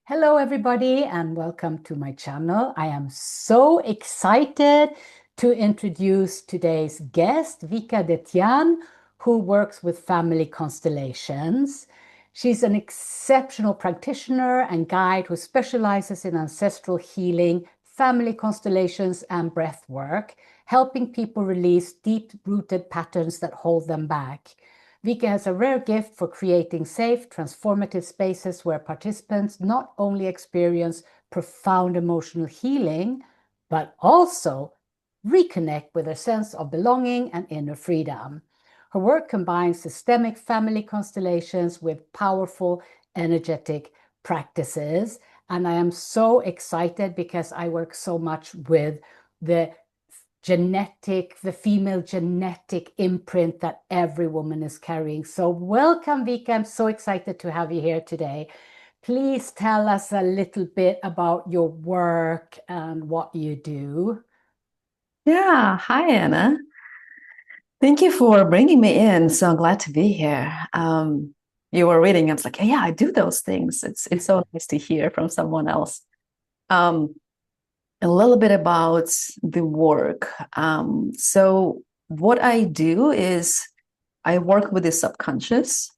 Hello, everybody, and welcome to my channel. I am so excited to introduce today's guest, Vika De Tyan, who works with Family Constellations. She's an exceptional practitioner and guide who specializes in ancestral healing, family constellations, and breath work, helping people release deep-rooted patterns that hold them back. Vika has a rare gift for creating safe, transformative spaces where participants not only experience profound emotional healing, but also reconnect with a sense of belonging and inner freedom. Her work combines systemic family constellations with powerful, energetic practices. And I am so excited because I work so much with the female genetic imprint that every woman is carrying. So welcome, Vika. I'm so excited to have you here today. Please tell us a little bit about your work and what you do. Yeah, hi Anna. Thank you for bringing me in. So glad to be here. You were reading, I was like, yeah, I do those things. It's so nice to hear from someone else. Um, a little bit about the work. So what I do is I work with the subconscious,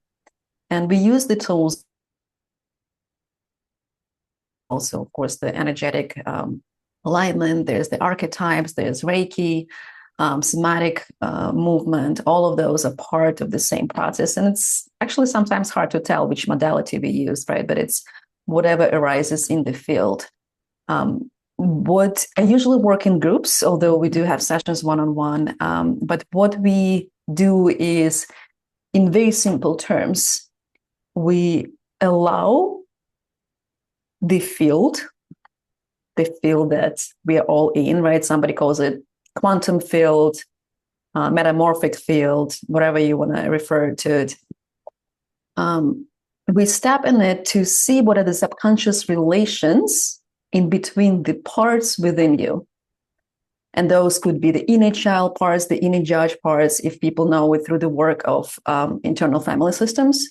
and we use the tools. Also, of course, the energetic alignment. There's the archetypes. There's Reiki. Somatic movement, all of those are part of the same process. And it's actually sometimes hard to tell which modality we use, right? But it's whatever arises in the field. What I usually work in groups, although we do have sessions one-on-one. But what we do is, in very simple terms, we allow the field that we are all in, right? Somebody calls it quantum field, metamorphic field, whatever you want to refer to it. We step in it to see what are the subconscious relations in between the parts within you. And those could be the inner child parts, the inner judge parts, if people know it through the work of internal family systems.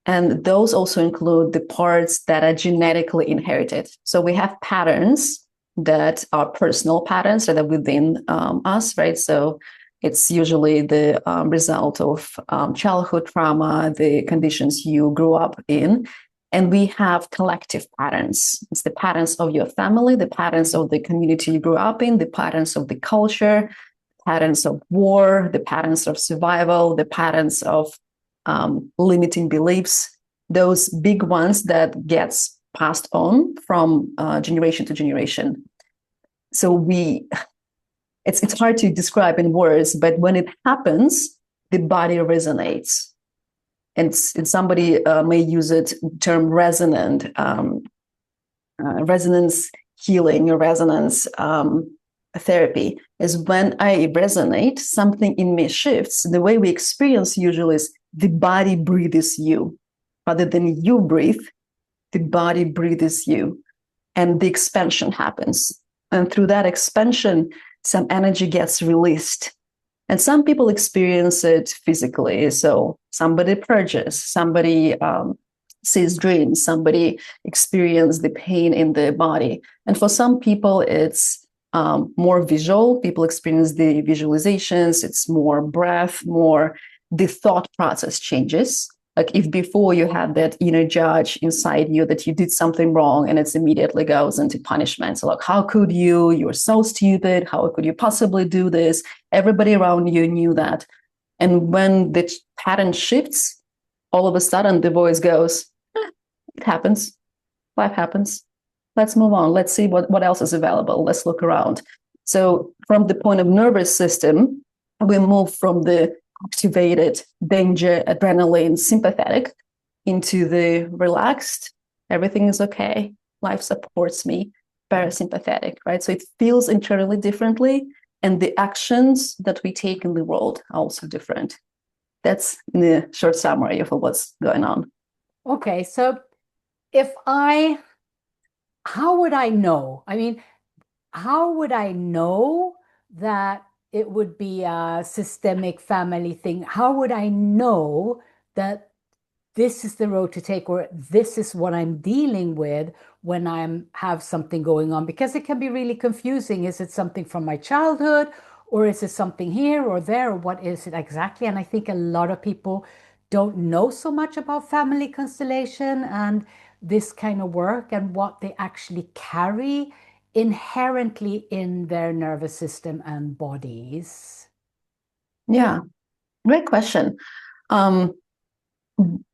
And those also include the parts that are genetically inherited. So we have patterns that are personal patterns that are within us, right? So it's usually the result of childhood trauma, the conditions you grew up in. And we have collective patterns. It's the patterns of your family, the patterns of the community you grew up in, the patterns of the culture, patterns of war, the patterns of survival, the patterns of limiting beliefs, those big ones that gets passed on from generation to generation. So it's hard to describe in words, but when it happens, the body resonates. And somebody may use it term resonance healing or resonance therapy is when I resonate, something in me shifts. The way we experience usually is the body breathes you. Rather than you breathe, the body breathes you. And the expansion happens. And through that expansion, some energy gets released. And some people experience it physically. So somebody purges, somebody sees dreams, somebody experiences the pain in the body. And for some people, it's more visual. People experience the visualizations. It's more breath, more the thought process changes. Like if before you had that inner judge inside you that you did something wrong and it immediately goes into punishment. So like, how could you? You're so stupid. How could you possibly do this? Everybody around you knew that. And when the pattern shifts, all of a sudden the voice goes, it happens. Life happens. Let's move on. Let's see what else is available. Let's look around. So from the point of nervous system, we move from the activated danger, adrenaline, sympathetic into the relaxed, everything is okay, life supports me, parasympathetic, right? So it feels internally differently, and the actions that we take in the world are also different. That's the short summary of what's going on. Okay, so if I, how would I know? I mean, how would I know that it would be a systemic family thing? How would I know that this is the road to take, or this is what I'm dealing with when I'm have something going on, because it can be really confusing. Is it something from my childhood, or is it something here or there, or what is it exactly? And I think a lot of people don't know so much about family constellation and this kind of work and what they actually carry inherently in their nervous system and bodies. Yeah, great question. Um,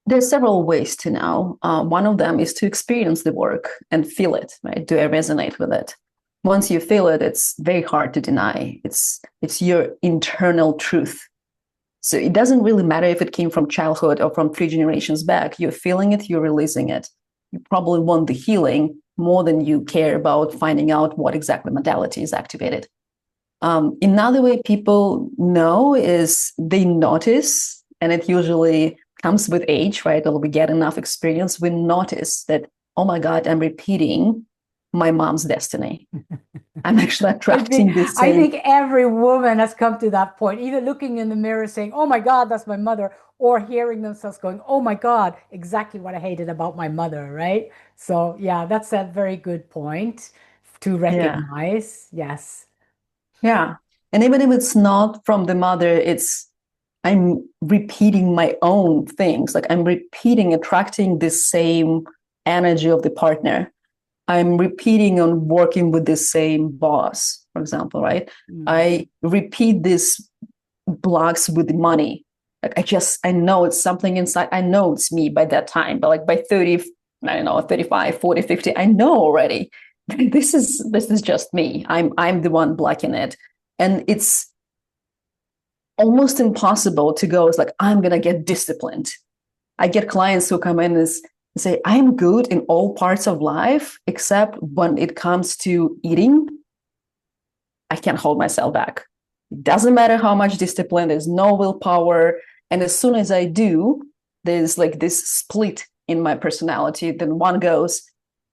there's several ways to know. One of them is to experience the work and feel it, right? Do I resonate with it? Once you feel it, it's very hard to deny. It's your internal truth. So it doesn't really matter if it came from childhood or from 3 generations back. You're feeling it, you're releasing it. You probably want the healing more than you care about finding out what exactly modality is activated. Another way people know is they notice, and it usually comes with age, right? Or we get enough experience, we notice that, oh my God, I'm repeating my mom's destiny. I'm actually attracting the I same. think every woman has come to that point, either looking in the mirror saying, "Oh my God, that's my mother," or hearing themselves going, "Oh my God, exactly what I hated about my mother," right? So, yeah, that's a very good point to Yeah. recognize. Yes. Yeah. And even if it's not from the mother, it's I'm repeating my own things. Like I'm repeating, attracting the same energy of the partner. I'm repeating on working with the same boss, for example, right? Mm. I repeat these blocks with money. Like I know it's something inside. I know it's me by that time, but like by 30, I don't know, 35, 40, 50, I know already. This is just me. I'm the one blocking it. And it's almost impossible to go, it's like, I'm gonna get disciplined. I get clients who come in and say, I'm good in all parts of life, except when it comes to eating, I can't hold myself back. It doesn't matter how much discipline, there's no willpower. And as soon as I do, there's like this split in my personality. Then one goes,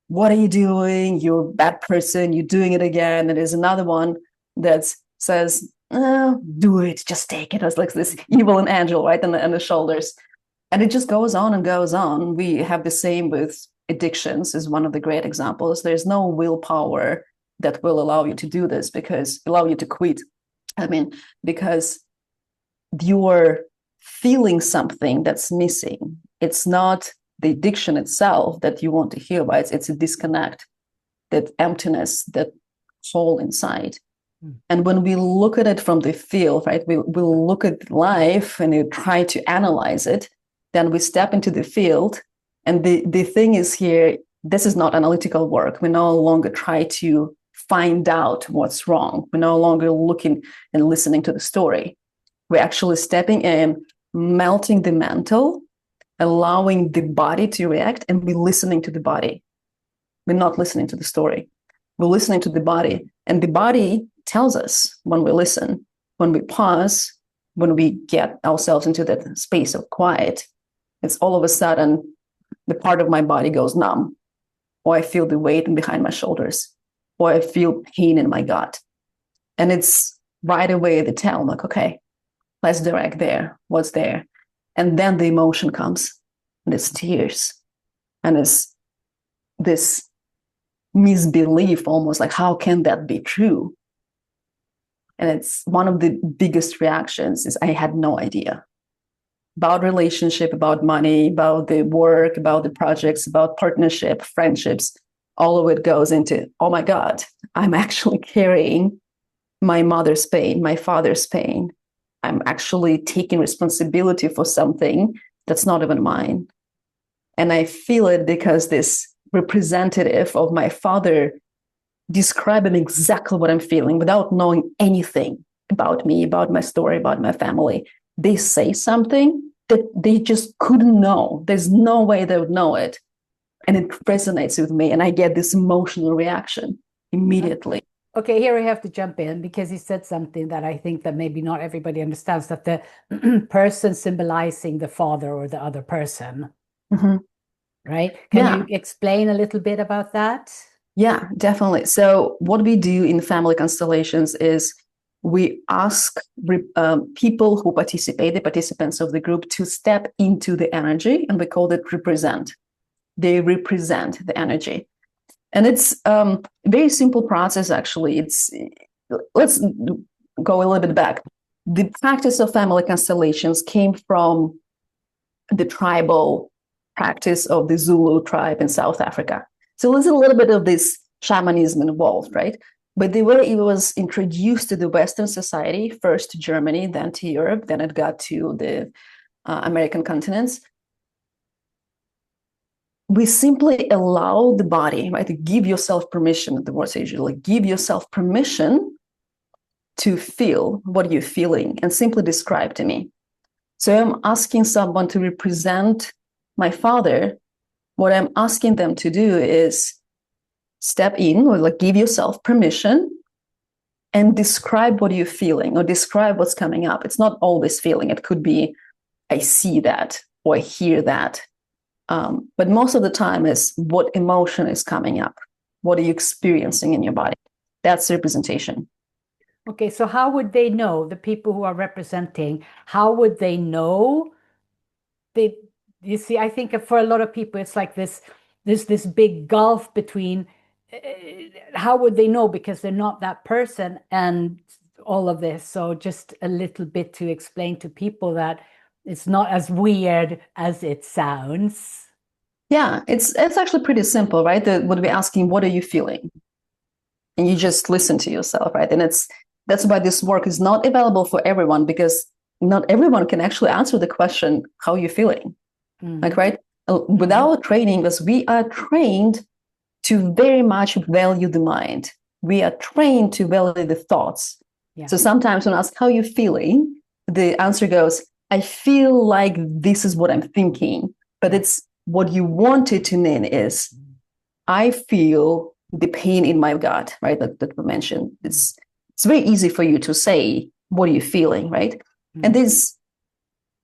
what are you doing? You're a bad person. You're doing it again. And there's another one that says, oh, do it. Just take it. As like this evil and angel, right? And the shoulders. And it just goes on and goes on. We have the same with addictions is one of the great examples. There's no willpower that will allow you to do this because allow you to quit. I mean, because you're feeling something that's missing. It's not the addiction itself that you want to heal, but it's a disconnect, that emptiness, that hole inside. Mm. And when we look at it from the field, right, we'll look at life and we try to analyze it, then we step into the field. And the thing is here, this is not analytical work. We no longer try to find out what's wrong. We're no longer looking and listening to the story. We're actually stepping in, melting the mantle, allowing the body to react, and we're listening to the body. We're not listening to the story. We're listening to the body. And the body tells us when we listen, when we pause, when we get ourselves into that space of quiet, it's all of a sudden the part of my body goes numb, or I feel the weight behind my shoulders, or I feel pain in my gut. And it's right away the tell, I'm like, okay, let's direct there. What's there? And then the emotion comes, and it's tears. And it's this misbelief almost like, how can that be true? And it's one of the biggest reactions is I had no idea about relationship, about money, about the work, about the projects, about partnership, friendships. All of it goes into, oh my God, I'm actually carrying my mother's pain, my father's pain. I'm actually taking responsibility for something that's not even mine. And I feel it because this representative of my father describing exactly what I'm feeling without knowing anything about me, about my story, about my family. They say something that they just couldn't know. There's no way they would know it. And it resonates with me. And I get this emotional reaction immediately. Okay, here I have to jump in because he said something that I think that maybe not everybody understands, that the person symbolizing the father or the other person, Mm-hmm. right? Can Yeah. you explain a little bit about that? Yeah, definitely. So what we do in family constellations is we ask people who participate, the participants of the group, to step into the energy, and we call it represent. They represent the energy. And it's a very simple process, actually. Let's go a little bit back. The practice of family constellations came from the tribal practice of the Zulu tribe in South Africa. So there's a little bit of this shamanism involved, right? But the way it was introduced to the Western society, first to Germany, then to Europe, then it got to the American continents, we simply allow the body, right, to give yourself permission, the word says usually, give yourself permission to feel what you're feeling and simply describe to me. So I'm asking someone to represent my father. What I'm asking them to do is step in, or like give yourself permission and describe what you're feeling, or describe what's coming up. It's not always feeling. It could be, I see that, or I hear that. But most of the time is what emotion is coming up. What are you experiencing in your body? That's representation. Okay, so how would they know, the people who are representing, how would they know? You see, I think for a lot of people, it's like this big gulf between how would they know, because they're not that person and all of this. So just a little bit to explain to people that it's not as weird as it sounds. Yeah, it's actually pretty simple, right? What we're asking, what are you feeling? And you just listen to yourself, right? And that's why this work is not available for everyone, because not everyone can actually answer the question, how are you feeling? Like, right? Without training, because we are trained to very much value the mind. We are trained to value the thoughts. Yeah. So sometimes when I ask, how are you feeling? The answer goes, I feel like this is what I'm thinking. But it's what you wanted to mean is, I feel the pain in my gut, right? That we mentioned. It's very easy for you to say, what are you feeling, right? And there's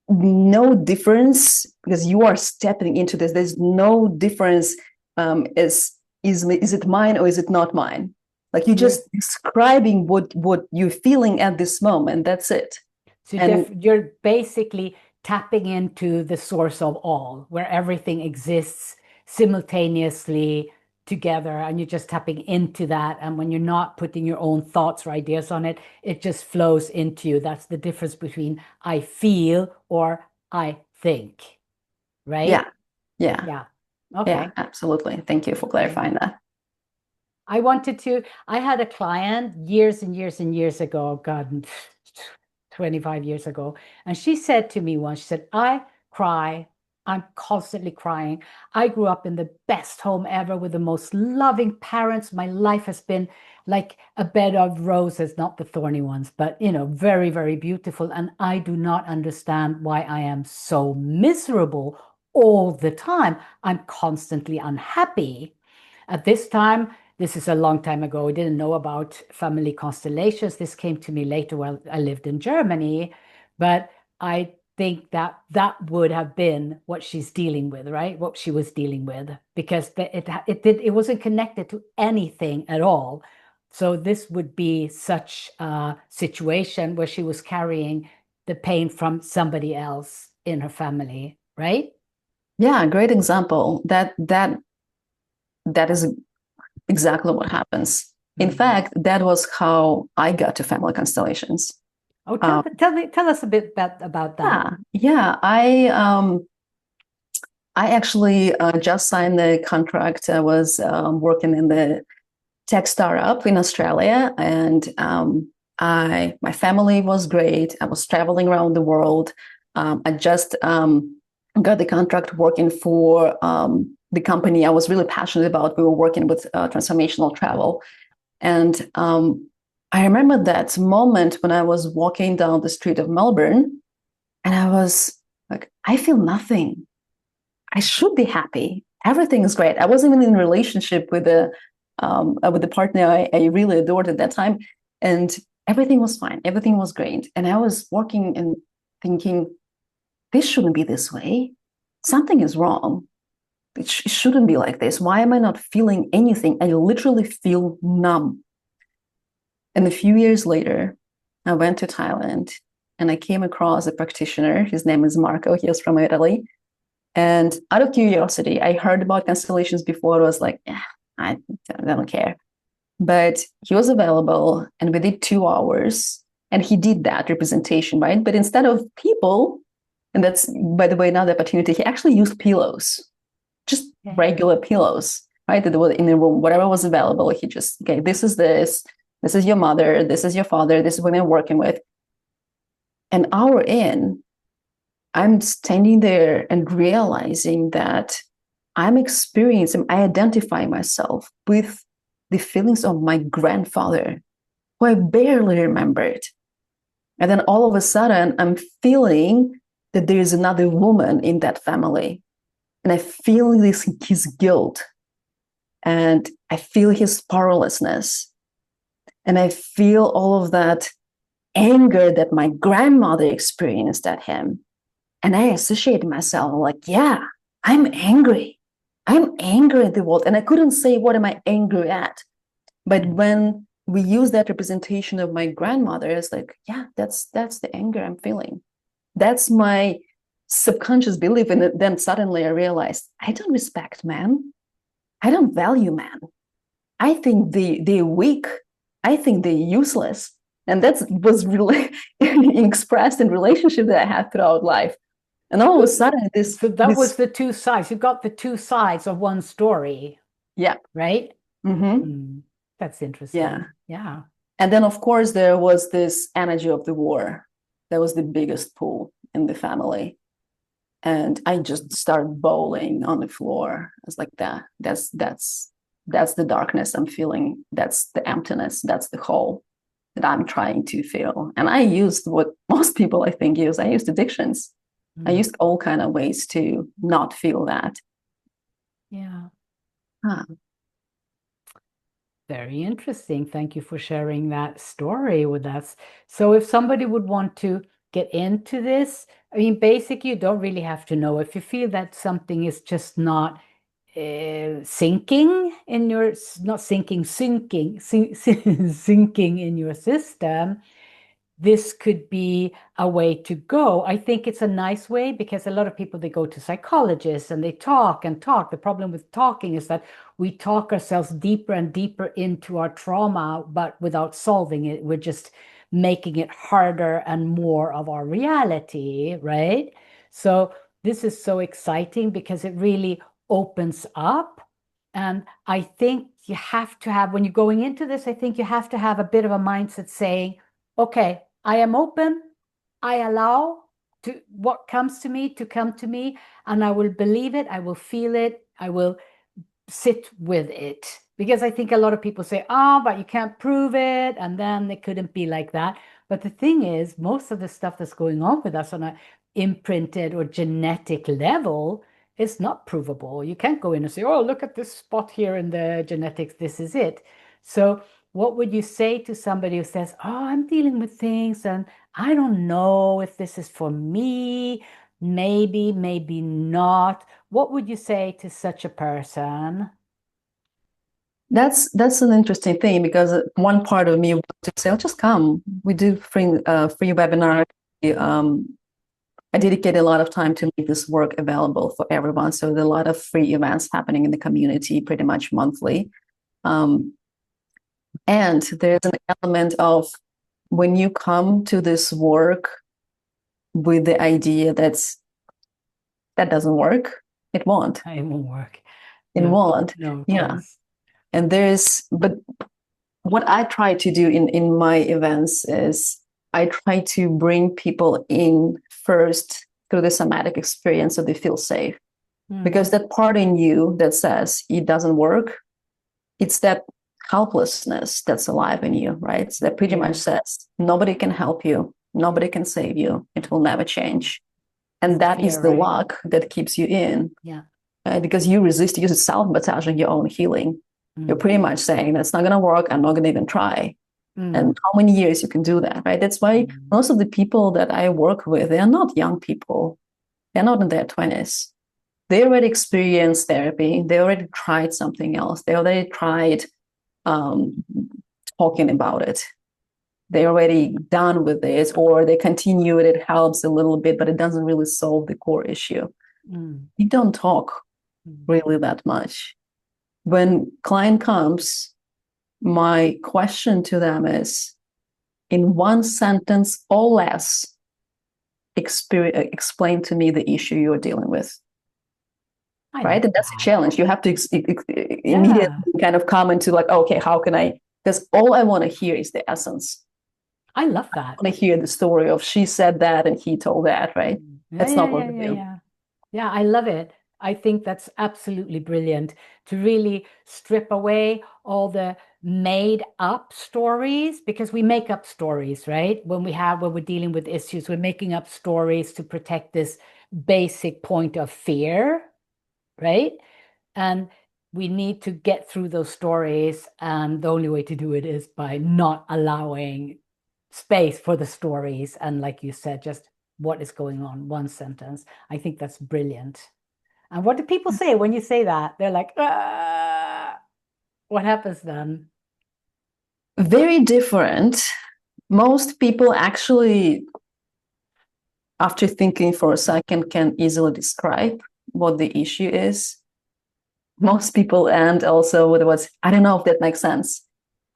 no difference, because you are stepping into this. There's no difference. Is it mine or is it not mine? Like, you're just describing what you're feeling at this moment. That's it. So you're basically tapping into the source of all, where everything exists simultaneously together, and you're just tapping into that. And when you're not putting your own thoughts or ideas on it, it just flows into you. That's the difference between I feel or I think, right? Yeah. Yeah. Okay. Yeah, absolutely. Thank you for clarifying that. I had a client years and years and years ago, God, 25 years ago, and she said to me once, she said, I cry. I'm constantly crying. I grew up in the best home ever with the most loving parents. My life has been like a bed of roses, not the thorny ones, but very, very beautiful. And I do not understand why I am so miserable all the time. I'm constantly unhappy. At this time, this is a long time ago, I didn't know about family constellations. This came to me later while I lived in Germany, but I think that would have been what she's dealing with, right? What she was dealing with, because it wasn't connected to anything at all. So this would be such a situation where she was carrying the pain from somebody else in her family, right? Yeah, great example. That is exactly what happens. In fact, that was how I got to family constellations. Oh, tell us a bit about that. Yeah. I actually just signed the contract. I was working in the tech startup in Australia, and my family was great. I was traveling around the world. I just got the contract working for the company I was really passionate about. We were working with transformational travel. And I remember that moment when I was walking down the street of Melbourne, and I was like, I feel nothing. I should be happy. Everything is great. I wasn't even in a relationship with the partner I really adored at that time. And everything was fine. Everything was great. And I was walking and thinking, this shouldn't be this way. Something is wrong. It shouldn't be like this. Why am I not feeling anything? I literally feel numb. And a few years later, I went to Thailand and I came across a practitioner. His name is Marco. He was from Italy. And out of curiosity, I heard about constellations before. I was like, I don't care. But he was available and we did 2 hours and he did that representation, right? But instead of people, and that's, by the way, another opportunity, he actually used pillows, just regular pillows, right? That were in the room, whatever was available. He just, okay, this is your mother, this is your father, this is what I'm working with. An hour in, I'm standing there and realizing that I identify myself with the feelings of my grandfather, who I barely remembered. And then all of a sudden, I'm feeling that there is another woman in that family. And I feel his guilt. And I feel his powerlessness. And I feel all of that anger that my grandmother experienced at him. And I associate myself like, yeah, I'm angry. I'm angry at the world. And I couldn't say, what am I angry at? But when we use that representation of my grandmother, it's like, yeah, that's the anger I'm feeling. That's my subconscious belief. And then suddenly I realized, I don't respect men. I don't value men. I think they're weak. I think they're useless. And that was really expressed in relationship that I had throughout life. And all of a sudden, So that was the two sides. You've got the two sides of one story. Yeah. Right? Mm-hmm. That's interesting. Yeah. Yeah. And then, of course, there was this energy of the war. That was the biggest pull in the family. And I just started bawling on the floor. I was like, that's the darkness I'm feeling. That's the emptiness. That's the hole that I'm trying to fill. And I used what most people I think use. I used addictions. I used all kind of ways to not feel that. Yeah. Huh. Very interesting. Thank you for sharing that story with us. So if somebody would want to get into this, I mean, basically, you don't really have to know. If you feel that something is just not sinking in your, not sinking, sinking in your system, this could be a way to go. I think it's a nice way because a lot of people, they go to psychologists and they talk and talk. The problem with talking is that we talk ourselves deeper and deeper into our trauma, but without solving it. We're just making it harder and more of our reality, right? So this is so exciting because it really opens up. And I think you have to have, when you're going into this, I think you have to have a bit of a mindset saying, okay, I am open. I allow to what comes to me to come to me, and I will believe it. I will feel it. I will sit with it. Because I think a lot of people say, but you can't prove it, and then it couldn't be like that. But the thing is, most of the stuff that's going on with us on a imprinted or genetic level is not provable. You can't go in and say, oh, look at this spot here in the genetics. This is it. So what would you say to somebody who says, oh, I'm dealing with things and I don't know if this is for me, maybe, maybe not. What would you say to such a person? That's an interesting thing because one part of me wants to say, "Oh, just come. We do free webinar. I dedicate a lot of time to make this work available for everyone. So there are a lot of free events happening in the community, pretty much monthly. And there's an element of when you come to this work with the idea that doesn't work, it won't. It won't work. It won't. No, of Yeah. course. And but what I try to do in my events is I try to bring people in first through the somatic experience so they feel safe. Because that part in you that says it doesn't work, it's that helplessness that's alive in you, right? So that pretty much says nobody can help you, nobody can save you, it will never change. And that is the lock that keeps you in. Yeah. Because you resist, you self-sabotaging your own healing. You're pretty much saying that's not going to work. I'm not going to even try. And how many years you can do that, right? That's why most of the people that I work with, they are not young people. They're not in their 20s. They already experienced therapy. They already tried something else. They already tried talking about it. they're already done with this, or they continue it, it helps a little bit, but it doesn't really solve the core issue. You don't talk really that much. When client comes, my question to them is, in one sentence or less, explain to me the issue you're dealing with. Right? And that's a challenge. You have to immediately kind of come into like, okay, how can I? Because all I want to hear is the essence. I love that. I want to hear the story of she said that and he told that, right? That's not what we do. Yeah, I love it. I think that's absolutely brilliant to really strip away all the made up stories, because we make up stories, right? When we're dealing with issues, we're making up stories to protect this basic point of fear, right? And we need to get through those stories. And the only way to do it is by not allowing space for the stories. And like you said, just what is going on, one sentence. I think that's brilliant. And what do people say when you say that? They're like, what happens then? Very different. Most people actually, after thinking for a second, can easily describe what the issue is. Most people end also with what's, I don't know if that makes sense.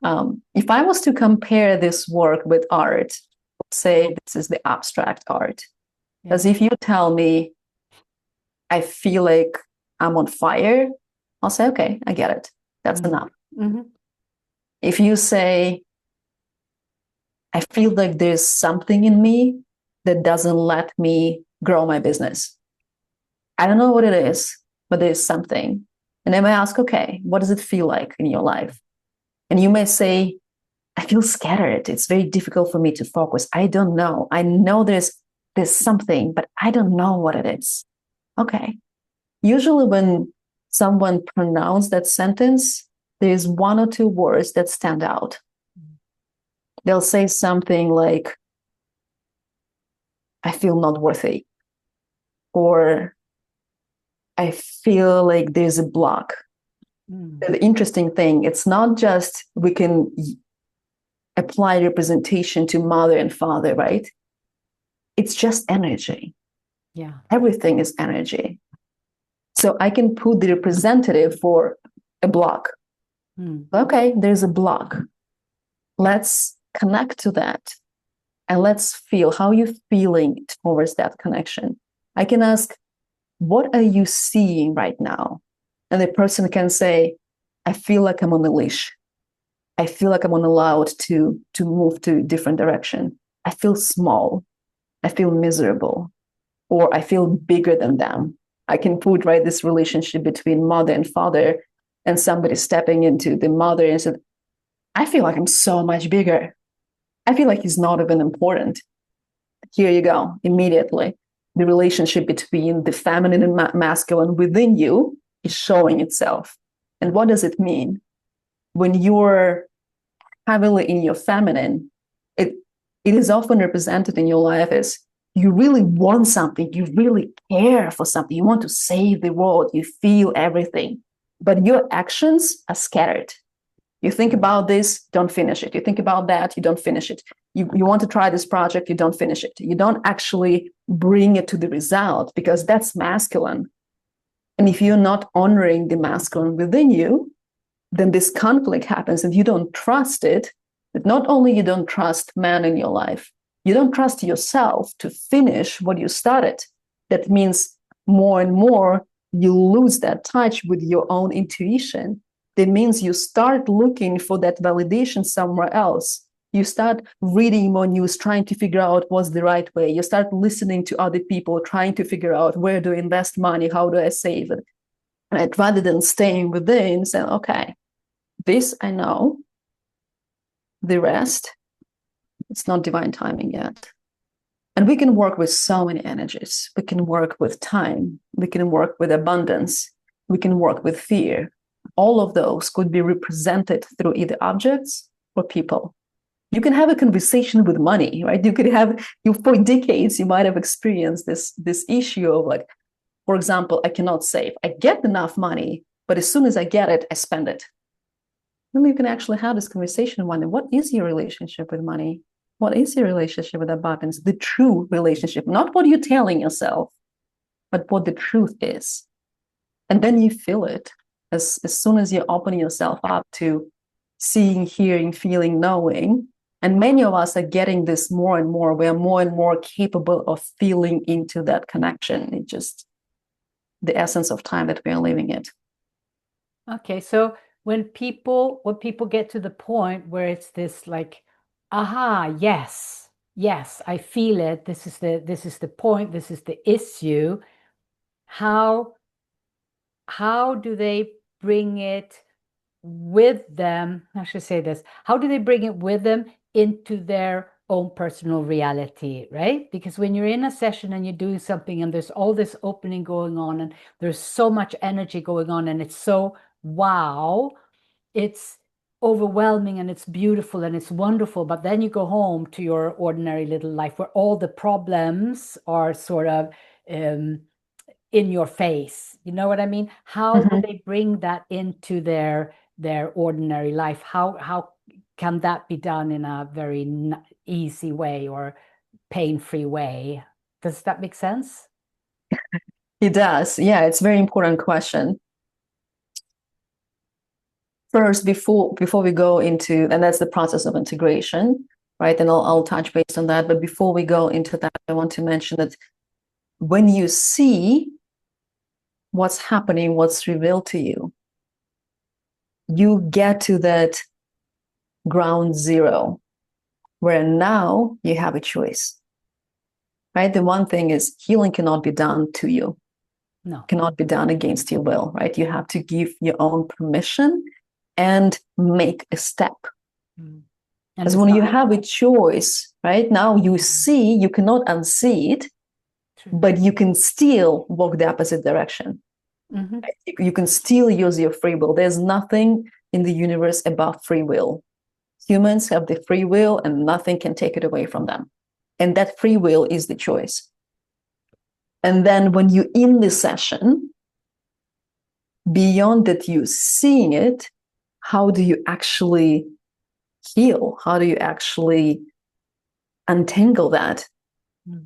If I was to compare this work with art, let's say this is the abstract art. Because if you tell me, I feel like I'm on fire, I'll say, okay, I get it. That's enough. If you say, I feel like there's something in me that doesn't let me grow my business. I don't know what it is, but there's something. And then I ask, okay, what does it feel like in your life? And you may say, I feel scattered. It's very difficult for me to focus. I don't know. I know there's something, but I don't know what it is. Okay. Usually when someone pronounces that sentence, there's one or two words that stand out. They'll say something like, I feel not worthy, or I feel like there's a block. The interesting thing, it's not just we can apply representation to mother and father, right? It's just energy. Yeah. Everything is energy. So I can put the representative for a block. Okay, there's a block. Let's connect to that. And let's feel how you're feeling towards that connection. I can ask, what are you seeing right now? And the person can say, I feel like I'm on a leash. I feel like I'm unallowed to move to a different direction. I feel small. I feel miserable. Or I feel bigger than them. I can put, right, this relationship between mother and father, and somebody stepping into the mother and said, I feel like I'm so much bigger. I feel like he's not even important. Here you go, immediately. The relationship between the feminine and masculine within you is showing itself. And what does it mean? When you're heavily in your feminine, it is often represented in your life as you really want something, you really care for something, you want to save the world, you feel everything, but your actions are scattered. You think about this, don't finish it. You think about that, you don't finish it. You want to try this project, you don't finish it. You don't actually bring it to the result, because that's masculine. And if you're not honoring the masculine within you, then this conflict happens and you don't trust it. But not only you don't trust man in your life, you don't trust yourself to finish what you started. That means more and more you lose that touch with your own intuition. That means you start looking for that validation somewhere else. You start reading more news, trying to figure out what's the right way. You start listening to other people, trying to figure out where to invest money, how do I save it? And rather than staying within, saying, okay, this I know, the rest, it's not divine timing yet. And we can work with so many energies. We can work with time. We can work with abundance. We can work with fear. All of those could be represented through either objects or people. You can have a conversation with money, right? You could have, for decades, you might have experienced this issue of like, for example, I cannot save. I get enough money, but as soon as I get it, I spend it. then we can actually have this conversation one day. What is your relationship with money? What is your relationship with abundance? The true relationship, not what you're telling yourself, but what the truth is. And then you feel it as soon as you open yourself up to seeing, hearing, feeling, knowing. And many of us are getting this more and more. We are more and more capable of feeling into that connection. It's just the essence of time that we are living it. Okay, so when people get to the point where it's this like, aha, yes, yes, I feel it. This is the point, this is the issue. How how do they bring it with them? I should say this. How do they bring it with them into their own personal reality, right? Because when you're in a session and you're doing something and there's all this opening going on and there's so much energy going on and it's so wow, it's overwhelming and it's beautiful and it's wonderful. But then you go home to your ordinary little life where all the problems are sort of um, in your face. You know what I mean? How do they bring that into their ordinary life? How can that be done in a very easy way or pain-free way? Does that make sense? It does. Yeah, it's a very important question. First, before we go into, and that's the process of integration, right? And I'll touch base on that. But before we go into that, I want to mention that when you see what's happening, what's revealed to you, you get to that ground zero where now you have a choice, right? The one thing is healing cannot be done to you, No. cannot be done against your will, right? You have to give your own permission and make a step. Mm. Because when you have a choice, right, now you see, you cannot unsee it, but you can still walk the opposite direction. Mm-hmm. You can still use your free will. There's nothing in the universe above free will. Humans have the free will and nothing can take it away from them. And that free will is the choice. And then when you're in the session, beyond that you seeing it, how do you actually heal? How do you actually untangle that? Mm.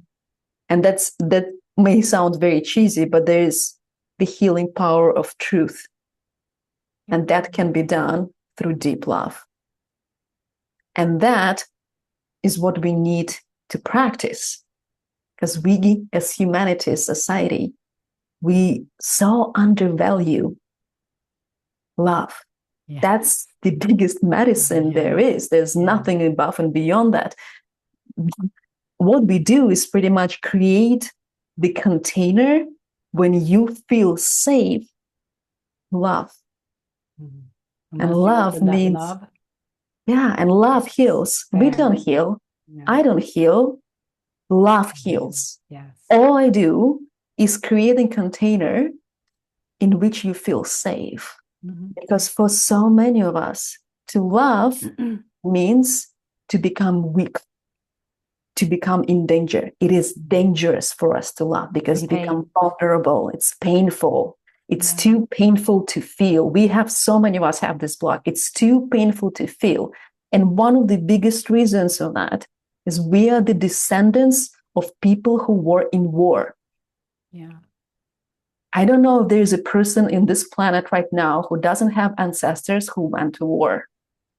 And that may sound very cheesy, but there is the healing power of truth. And that can be done through deep love. And that is what we need to practice. Because we, as humanity, as society, we so undervalue love. Yeah. That's the biggest medicine there is. There's nothing above and beyond that. What we do is pretty much create the container when you feel safe, love. Mm-hmm. And love means love. Yeah, and love heals. We don't heal. No. I don't heal. Love heals. Yes. All I do is create a container in which you feel safe. Mm-hmm. Because for so many of us, to love means to become weak, to become in danger. It is dangerous for us to love because you become vulnerable. It's painful. It's too painful to feel. We have, so many of us have this block. It's too painful to feel. And one of the biggest reasons of that is we are the descendants of people who were in war. Yeah. I don't know if there's a person in this planet right now who doesn't have ancestors who went to war.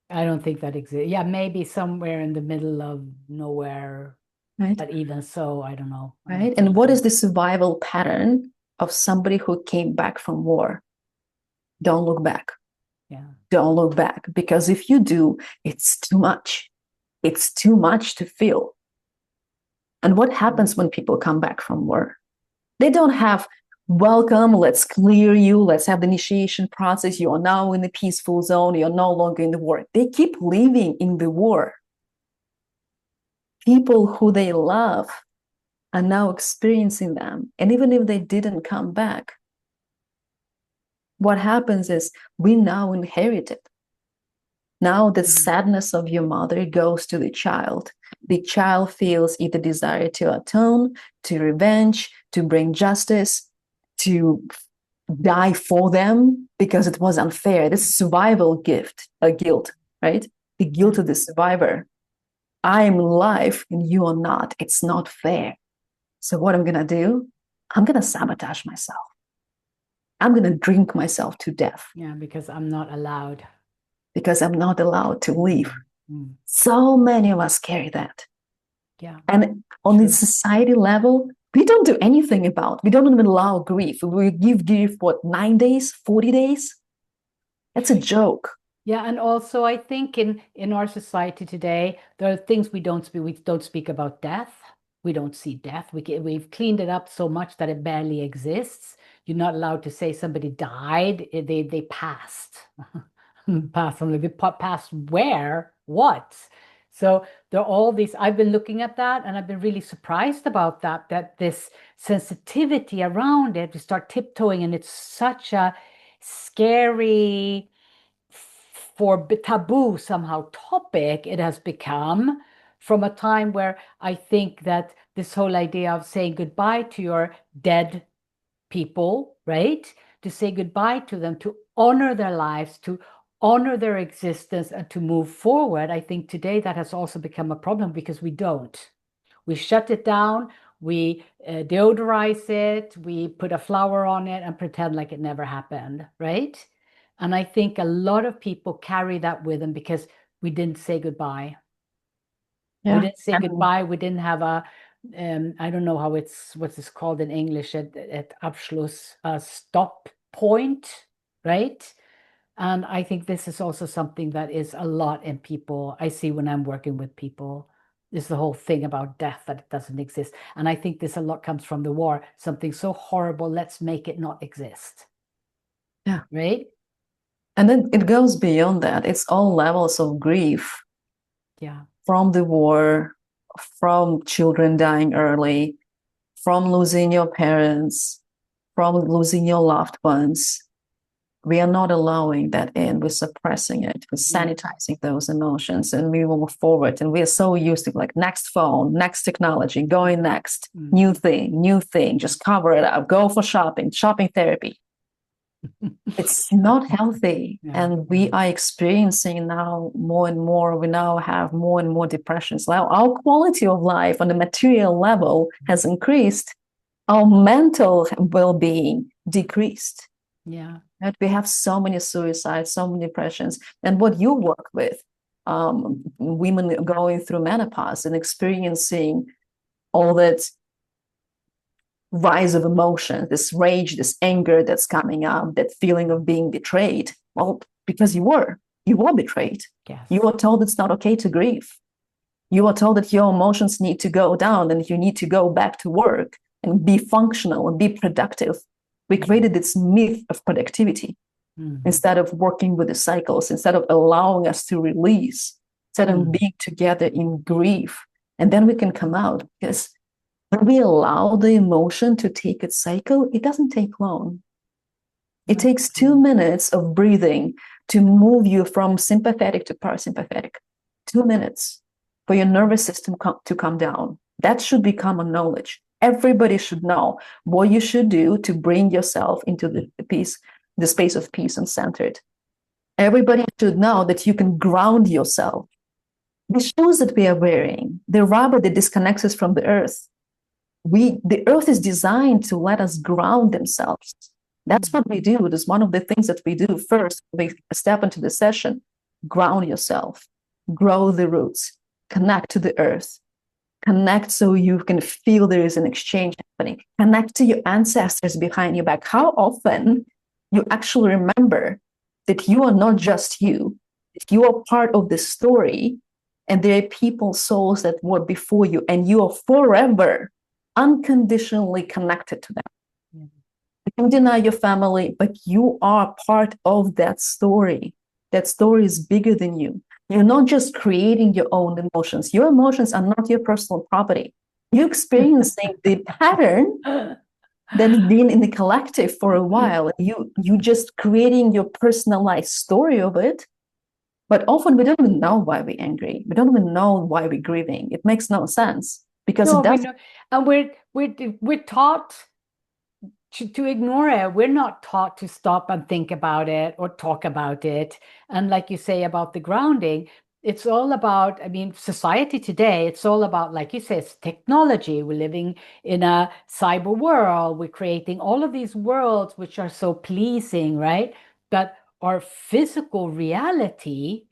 I don't think that exists. Yeah, maybe somewhere in the middle of nowhere. Right. But even so, I don't know. Right. And what is the survival pattern of somebody who came back from war? Don't look back. Yeah. Don't look back. Because if you do, it's too much. It's too much to feel. And what happens when people come back from war? They don't have, welcome, let's clear you, let's have the initiation process. You are now in the peaceful zone. You're no longer in the war. They keep living in the war. People who they love are now experiencing them. And even if they didn't come back, what happens is we now inherit it. Now the sadness of your mother goes to the child. The child feels either desire to atone, to revenge, to bring justice, to die for them because it was unfair. This is survival guilt, right? The guilt of the survivor. I'm alive and you are not. It's not fair. So what I'm going to do, I'm going to sabotage myself. I'm going to drink myself to death. Yeah, because I'm not allowed. Because I'm not allowed to live. So many of us carry that. Yeah. And on the society level, we don't do anything about. We don't even allow grief. We give grief, what, 9 days, 40 days? That's a joke. Yeah, and also I think in our society today, there are things we don't speak. We don't speak about death. We don't see death. We've cleaned it up so much that it barely exists. You're not allowed to say somebody died. They passed. Passed on. They passed where? What? So there are all these. I've been looking at that, and I've been really surprised about that. That this sensitivity around it, we start tiptoeing, and it's such a scary for taboo somehow topic it has become from a time where I think that this whole idea of saying goodbye to your dead people, right? To say goodbye to them, to honor their lives, to honor their existence, and to move forward. I think today that has also become a problem because we don't. We shut it down, we deodorize it, we put a flower on it and pretend like it never happened, right? And I think a lot of people carry that with them because we didn't say goodbye. Yeah. We didn't say goodbye. We didn't have a, I don't know how what's this called in English, at Abschluss, a stop point, right? And I think this is also something that is a lot in people. I see when I'm working with people, is the whole thing about death, that it doesn't exist. And I think this a lot comes from the war. Something so horrible, let's make it not exist. Yeah. Right? And then it goes beyond that. It's all levels of grief. Yeah. From the war, from children dying early, from losing your parents, from losing your loved ones. We are not allowing that in. We're suppressing it. We're sanitizing those emotions, and we move forward. And we are so used to like next phone, next technology, going next, new thing, just cover it up, go for shopping therapy. It's not healthy. And we are experiencing now more and more. We now have more and more depressions. Now our quality of life on the material level has increased. Our mental well-being decreased. Yeah. Right? We have so many suicides, so many depressions. And what you work with, women going through menopause and experiencing all that rise of emotion, this rage, this anger that's coming up, that feeling of being betrayed. Well, because you were betrayed. Yes. You were told it's not okay to grieve. You are told that your emotions need to go down and you need to go back to work and be functional and be productive. We created this myth of productivity instead of working with the cycles, instead of allowing us to release, instead of being together in grief. And then we can come out, because when we allow the emotion to take its cycle, it doesn't take long. It takes 2 minutes of breathing to move you from sympathetic to parasympathetic. 2 minutes for your nervous system to come down. That should be common knowledge. Everybody should know what you should do to bring yourself into the space of peace and centered. Everybody should know that you can ground yourself. The shoes that we are wearing, the rubber that disconnects us from the earth, the earth is designed to let us ground themselves. That's what we do. It is one of the things that we do first. We step into the session, ground yourself, grow the roots, connect to the earth, connect so you can feel there is an exchange happening, connect to your ancestors behind your back. How often you actually remember that you are not just you, that you are part of the story, and there are people, souls that were before you, and you are forever unconditionally connected to them. You can deny your family, but you are part of that story. That story is bigger than you. You're not just creating your own emotions. Your emotions are not your personal property. You're experiencing the pattern that's been in the collective for a while. You just creating your personalized story of it. But often we don't even know why we're angry. We don't even know why we're grieving. It makes no sense because it doesn't. And we're taught to ignore it. We're not taught to stop and think about it or talk about it. And like you say about the grounding, it's all about, I mean, society today, it's all about, like you say, it's technology. We're living in a cyber world. We're creating all of these worlds which are so pleasing, right? But our physical reality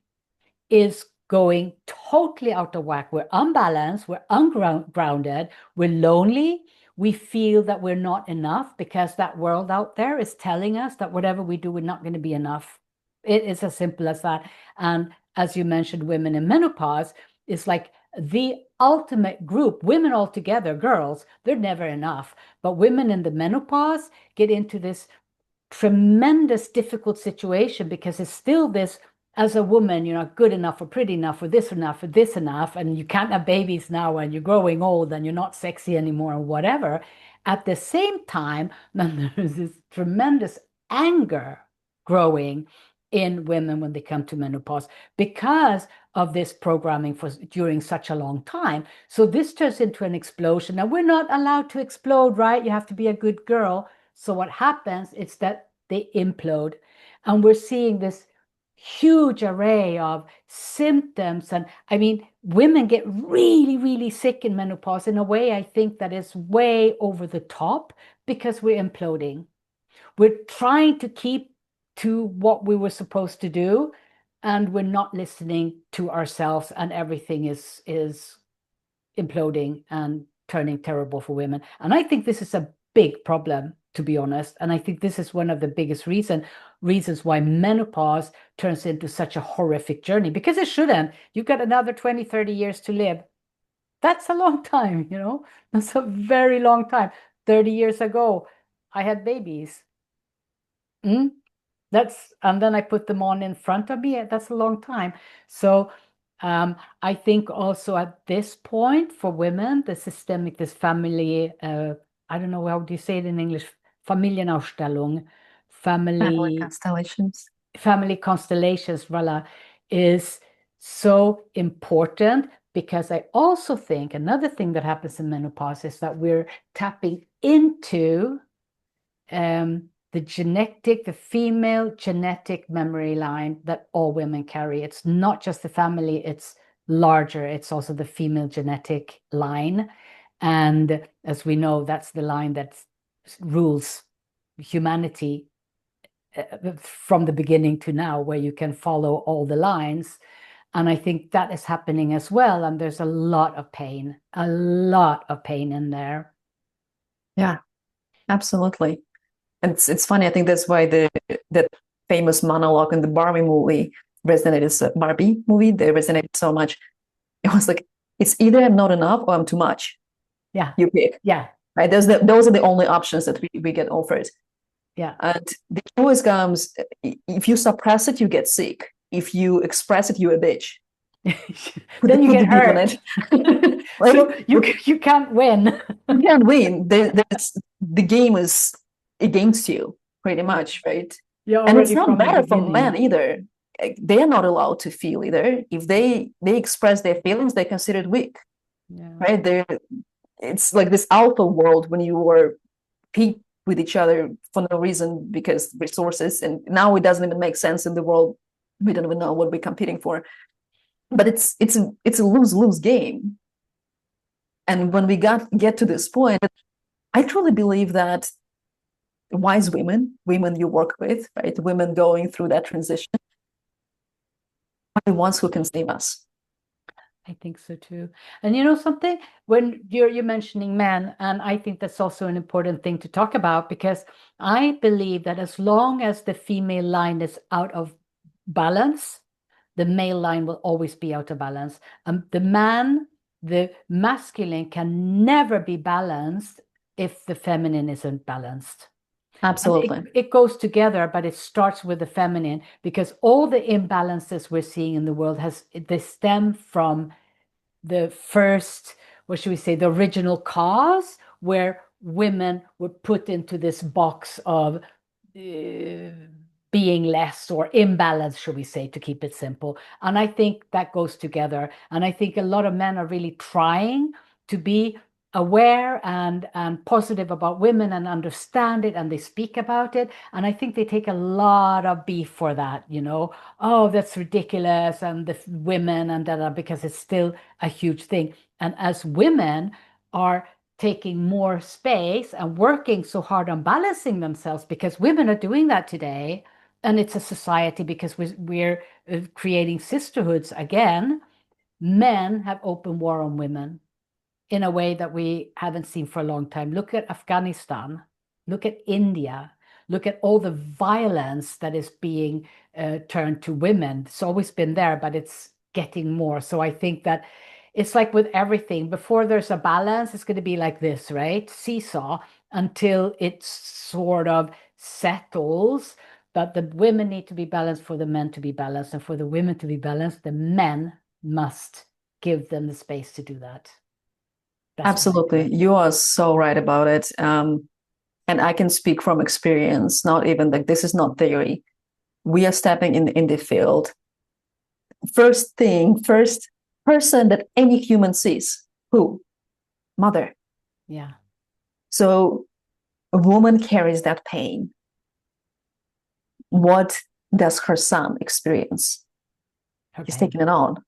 is going totally out of whack. We're unbalanced, we're ungrounded, we're lonely. We feel that we're not enough because that world out there is telling us that whatever we do, we're not going to be enough. It is as simple as that. And as you mentioned, women in menopause is like the ultimate group. Women altogether, girls, they're never enough. But women in the menopause get into this tremendous difficult situation because it's still this, as a woman you're not good enough or pretty enough or this enough or this enough, and you can't have babies now and you're growing old and you're not sexy anymore or whatever. At the same time, then there's this tremendous anger growing in women when they come to menopause because of this programming for during such a long time. So this turns into an explosion. Now we're not allowed to explode, right? You have to be a good girl. So what happens is that they implode. And we're seeing this huge array of symptoms. And I mean, women get really, really sick in menopause in a way I think that is way over the top because we're imploding. We're trying to keep to what we were supposed to do, and we're not listening to ourselves, and everything is imploding and turning terrible for women. And I think this is a big problem, to be honest. And I think this is one of the biggest reasons why menopause turns into such a horrific journey, because it shouldn't. You've got another 20, 30 years to live. That's a long time, you know? That's a very long time. 30 years ago, I had babies. Mm? And then I put them on in front of me. That's a long time. So I think also at this point for women, the systemic, this family, I don't know, how do you say it in English? Familienausstellung, Family family, constellations. family constellations, voila, is so important because I also think another thing that happens in menopause is that we're tapping into the female genetic memory line that all women carry. It's not just the family, it's larger. It's also the female genetic line. And as we know, that's the line that rules humanity from the beginning to now, where you can follow all the lines. And I think that is happening as well. And there's a lot of pain in there. Yeah, absolutely. And it's funny. I think that's why that famous monologue in the Barbie movie resonated. Barbie movie, they resonated so much. It was like, it's either I'm not enough or I'm too much. Yeah. You pick. Yeah. Right. Those are the only options that we get offered. Yeah. And the choice comes, if you suppress it, you get sick. If you express it, you're a bitch. Then you put get the beep on hurt. it. Like, So you can't win. you can't win. The game is against you, pretty much, right? Yeah, And it's already not from the better for men beginning. either. They are not allowed to feel either. If they express their feelings, they're considered weak, Yeah. right? It's like this alpha world when you were compete with each other for no reason because resources, and now it doesn't even make sense in the world. We don't even know what we're competing for. But it's a lose-lose game. And when we get to this point, I truly believe that wise women you work with, right, women going through that transition, are the ones who can save us. I think so too. And you know something? When you're mentioning men, and I think that's also an important thing to talk about because I believe that as long as the female line is out of balance, the male line will always be out of balance. The masculine can never be balanced if the feminine isn't balanced. And Absolutely. it goes together, but it starts with the feminine because all the imbalances we're seeing in the world they stem from the first, what should we say, the original cause, where women were put into this box of being less or imbalance, should we say, to keep it simple. And I think that goes together. And I think a lot of men are really trying to be aware and positive about women and understand it, and they speak about it. And I think they take a lot of beef for that, oh, that's ridiculous, and the women and that, because it's still a huge thing. And as women are taking more space and working so hard on balancing themselves, because women are doing that today, and it's a society, because we're creating sisterhoods again. Men have open war on women in a way that we haven't seen for a long time. Look at Afghanistan, look at India, look at all the violence that is being turned to women. It's always been there, but it's getting more. So I think that it's like with everything, before there's a balance, it's going to be like this, right? Seesaw, until it sort of settles. But the women need to be balanced for the men to be balanced. And for the women to be balanced, the men must give them the space to do that. Absolutely. You are so right about it. And I can speak from experience, not even like this is not theory. We are stepping in the field. First person that any human sees, who? Mother. Yeah. So a woman carries that pain. What does her son experience? He's taking it on.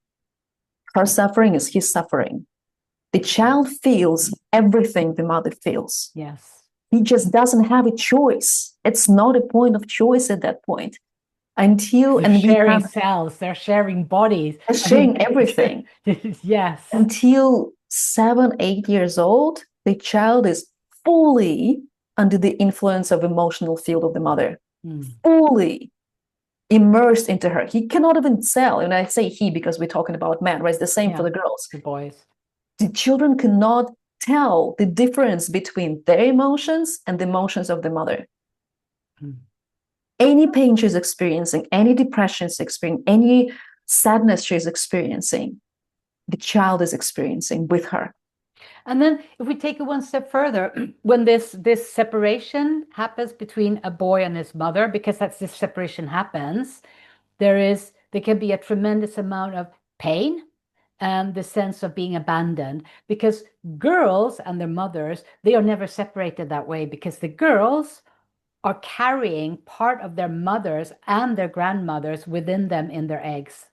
Her suffering is his suffering. The child feels everything the mother feels. Yes. He just doesn't have a choice. It's not a point of choice at that point. Until they're sharing cells, they're sharing bodies, they're sharing everything. Yes. Until 7, 8 years old, the child is fully under the influence of emotional field of the mother, fully immersed into her. He cannot even tell, and I say he because we're talking about men, right? It's the same for the girls. The boys. The children cannot tell the difference between their emotions and the emotions of the mother. Any pain she's experiencing, any depression she's experiencing, any sadness she's experiencing, the child is experiencing with her. And then if we take it one step further, when this separation happens between a boy and his mother, because this separation happens, there can be a tremendous amount of pain and the sense of being abandoned, because girls and their mothers, they are never separated that way, because the girls are carrying part of their mothers and their grandmothers within them in their eggs.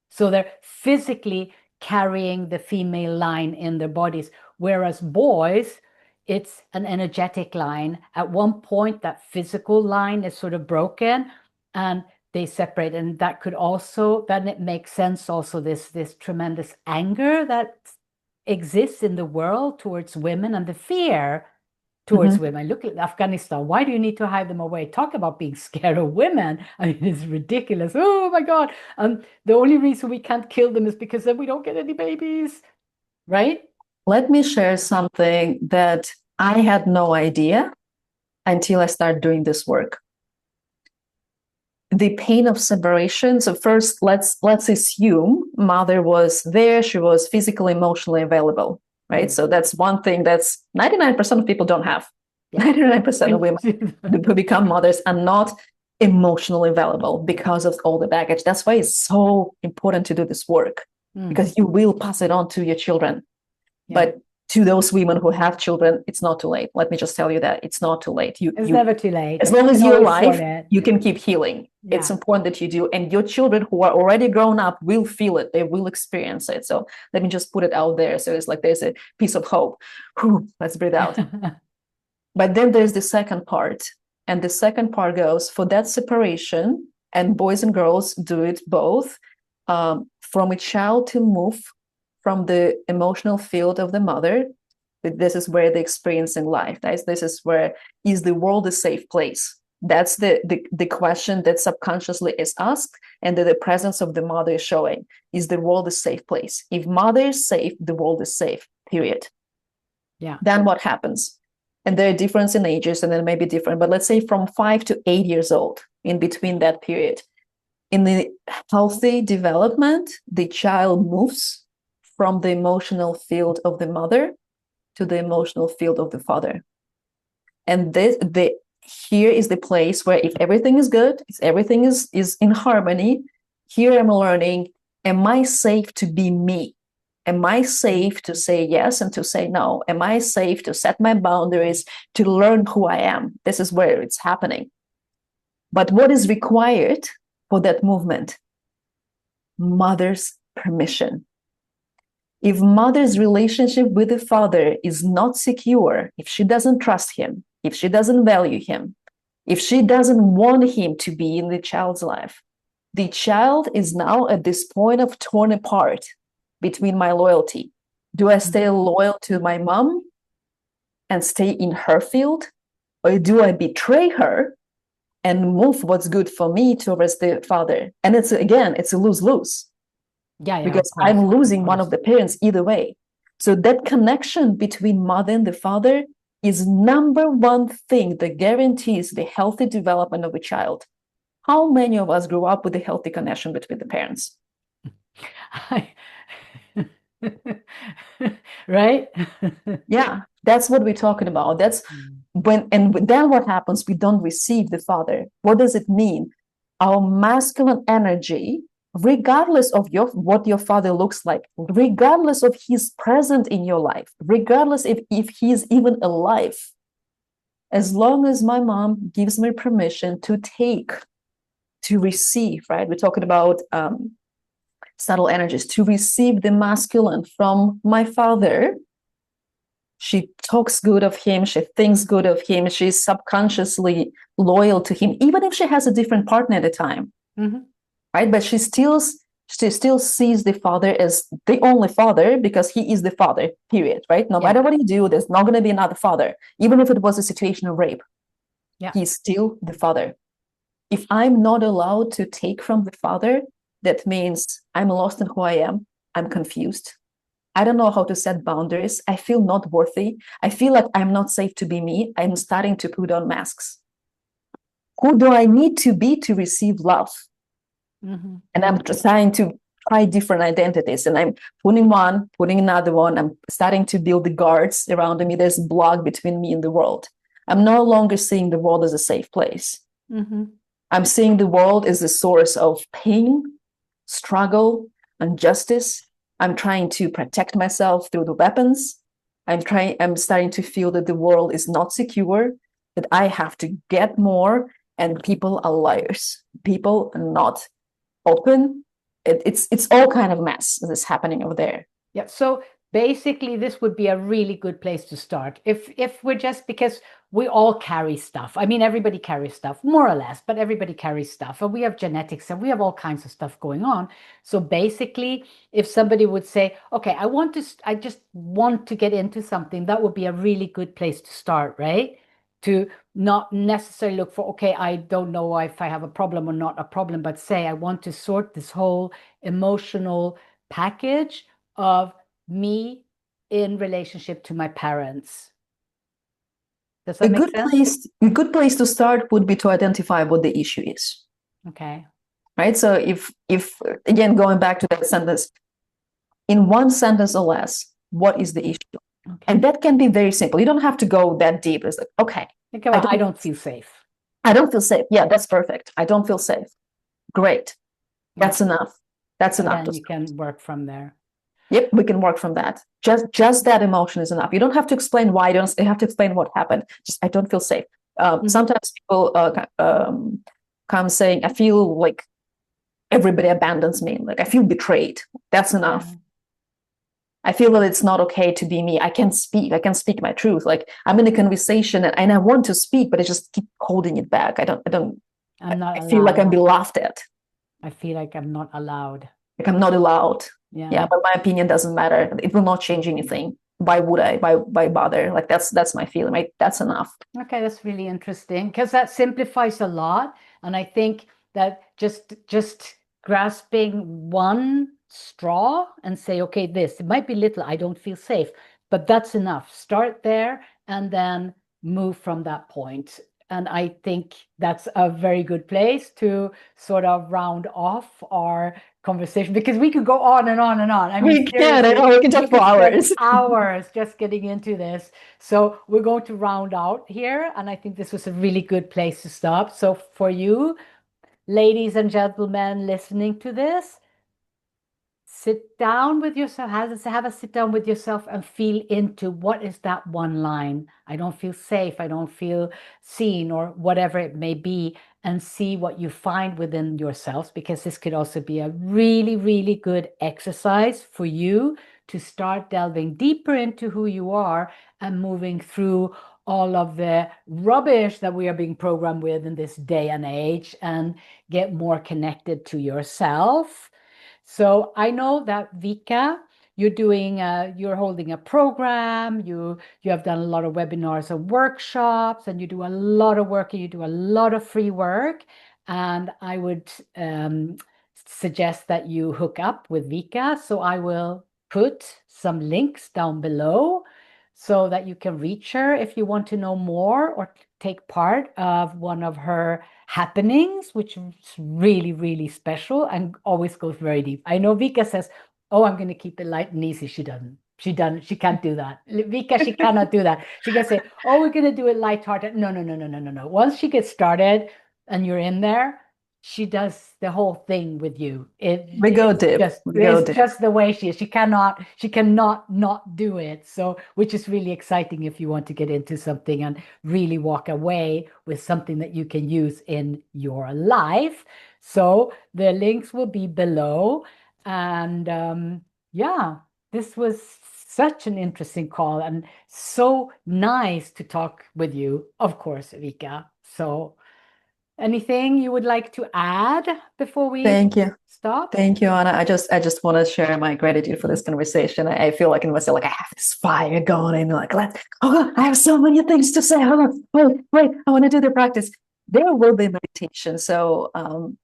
So they're physically carrying the female line in their bodies, whereas boys, it's an energetic line. At one point, that physical line is sort of broken and they separate. And that could also, then it makes sense also, this tremendous anger that exists in the world towards women, and the fear towards women. Look at Afghanistan. Why do you need to hide them away? Talk about being scared of women. I mean, it's ridiculous. Oh my God. The only reason we can't kill them is because then we don't get any babies, right? Let me share something that I had no idea until I started doing this work. The pain of separation. So first, let's assume mother was there. She was physically, emotionally available, right? So that's one thing that's 99% of people don't have. 99% of women who become mothers are not emotionally available because of all the baggage. That's why it's so important to do this work, because you will pass it on to your children. But to those women who have children, it's not too late. Let me just tell you that it's not too late. It's never too late. As long as you're alive, you can keep healing. Yeah. It's important that you do. And your children who are already grown up will feel it. They will experience it. So let me just put it out there. So it's like there's a piece of hope. Whew, let's breathe out. But then there's the second part. And the second part goes for that separation, and boys and girls do it both, from a child to move from the emotional field of the mother. This is where they experience in life. This is where, is the world a safe place? That's the question that subconsciously is asked, and that the presence of the mother is showing. Is the world a safe place? If mother is safe, the world is safe, period. Yeah. Then what happens? And there are differences in ages, and then maybe different, but let's say from 5 to 8 years old, in between that period. In the healthy development, the child moves from the emotional field of the mother to the emotional field of the father. And here is the place where, if everything is good, if everything is in harmony, here I'm learning, am I safe to be me? Am I safe to say yes and to say no? Am I safe to set my boundaries, to learn who I am? This is where it's happening. But what is required for that movement? Mother's permission. If mother's relationship with the father is not secure, if she doesn't trust him, if she doesn't value him, if she doesn't want him to be in the child's life, the child is now at this point of torn apart between my loyalty. Do I stay loyal to my mom and stay in her field? Or do I betray her and move what's good for me towards the father? And it's a lose-lose. Yeah, Because of course, I'm losing of one course. of the parents either way. So that connection between mother and the father is number one thing that guarantees the healthy development of a child. How many of us grew up with a healthy connection between the parents? Right? Yeah, that's what we're talking about. That's when, and then what happens? We don't receive the father. What does it mean? Our masculine energy, regardless of what your father looks like, regardless of his present in your life, regardless if he's even alive, as long as my mom gives me permission to take, to receive, right? We're talking about subtle energies, to receive the masculine from my father. She talks good of him, she thinks good of him, she's subconsciously loyal to him, even if she has a different partner at the time. Right? But she still sees the father as the only father because he is the father, period, right? No matter what you do, there's not going to be another father. Even if it was a situation of rape, he's still the father. If I'm not allowed to take from the father, that means I'm lost in who I am. I'm confused. I don't know how to set boundaries. I feel not worthy. I feel like I'm not safe to be me. I'm starting to put on masks. Who do I need to be to receive love? And I'm trying to try different identities, and I'm putting one, putting another one. I'm starting to build the guards around me. There's a block between me and the world. I'm no longer seeing the world as a safe place. I'm seeing the world as a source of pain, struggle, injustice. I'm trying to protect myself through the weapons. I'm starting to feel that the world is not secure, that I have to get more, and people are liars. People are not open. It's all kind of mess that's happening over there. Yeah. So basically, this would be a really good place to start. If we're just, because we all carry stuff. I mean, everybody carries stuff, more or less, but everybody carries stuff. And we have genetics and we have all kinds of stuff going on. So basically, if somebody would say, okay, I just want to get into something, that would be a really good place to start, right? To not necessarily look for, okay, I don't know if I have a problem or not a problem, but say, I want to sort this whole emotional package of me in relationship to my parents. Does that make sense? A good place to start would be to identify what the issue is. Okay. Right. So if again going back to that sentence, in one sentence or less, what is the issue? Okay. And that can be very simple. You don't have to go that deep. It's like, okay, I don't feel safe. I don't feel safe. Yeah, that's perfect. I don't feel safe. Great. That's enough. That's enough. Then you can work from there. Yep, we can work from that. Just that emotion is enough. You don't have to explain why. You don't have to explain what happened. Just I don't feel safe. Sometimes people come saying, I feel like everybody abandons me. Like I feel betrayed. That's enough. Yeah. I feel that it's not okay to be me. I can speak my truth. Like I'm in a conversation and I want to speak, but I just keep holding it back. I feel like I'm being laughed at. I feel like I'm not allowed. Like I'm not allowed. Yeah, but my opinion doesn't matter. It will not change anything. Why would I? Why bother? Like that's my feeling. Right? That's enough. Okay, that's really interesting because that simplifies a lot. And I think that just grasping one straw and say, okay, it might be little, I don't feel safe, but that's enough. Start there and then move from that point. And I think that's a very good place to sort of round off our conversation because we could go on and on and on. I mean, we can talk for hours. Hours just getting into this. So we're going to round out here, and I think this was a really good place to stop. So for you, ladies and gentlemen listening to this, sit down with yourself, have a sit down with yourself and feel into what is that one line. I don't feel safe, I don't feel seen, or whatever it may be, and see what you find within yourselves, because this could also be a really, really good exercise for you to start delving deeper into who you are and moving through all of the rubbish that we are being programmed with in this day and age and get more connected to yourself. So I know that Vika, you're holding a program, you have done a lot of webinars and workshops, and you do a lot of work and you do a lot of free work. And I would suggest that you hook up with Vika. So I will put some links down below so that you can reach her if you want to know more or take part of one of her happenings, which is really, really special and always goes very deep. I know Vika says, "Oh, I'm going to keep it light and easy." She doesn't. She doesn't. She can't do that. Vika, she cannot do that. She can say, "Oh, we're going to do it lighthearted." No, no, no, no, no, no, no. Once she gets started and you're in there, she does the whole thing with you. We go deep. We go It's deep. just the way she is. She cannot not do it. So, which is really exciting if you want to get into something and really walk away with something that you can use in your life. So the links will be below. And yeah, this was such an interesting call and so nice to talk with you, of course, Vika. So anything you would like to add before we Thank you. stop? Thank you, Anna. I just want to share my gratitude for this conversation. I feel like in myself, like I have this fire going, and like, oh, I have so many things to say. Hold on, wait, I want to do the practice. There will be meditation. So,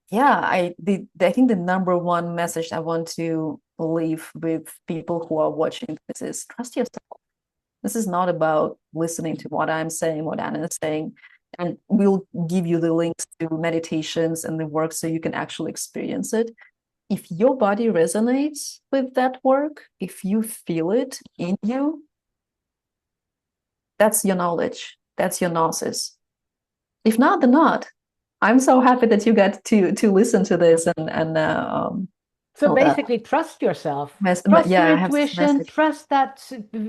yeah, I think the number one message I want to leave with people who are watching this is trust yourself. This is not about listening to what I'm saying, what Anna is saying. And we'll give you the links to meditations and the work so you can actually experience it. If your body resonates with that work, if you feel it in you, that's your knowledge, that's your gnosis. If not, then not. I'm so happy that you got to listen to this and So basically, trust yourself, trust your yeah, I have this intuition, message. trust that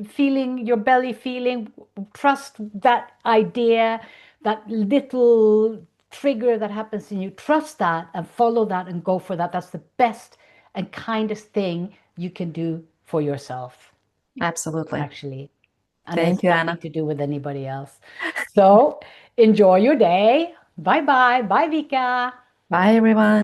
feeling, your belly feeling, trust that idea, that little trigger that happens in you. Trust that and follow that and go for that. That's the best and kindest thing you can do for yourself, Absolutely. actually. And Thank it's you, nothing Anna. to do with anybody else. So enjoy your day. Bye bye. Bye, Vika. Bye, everyone.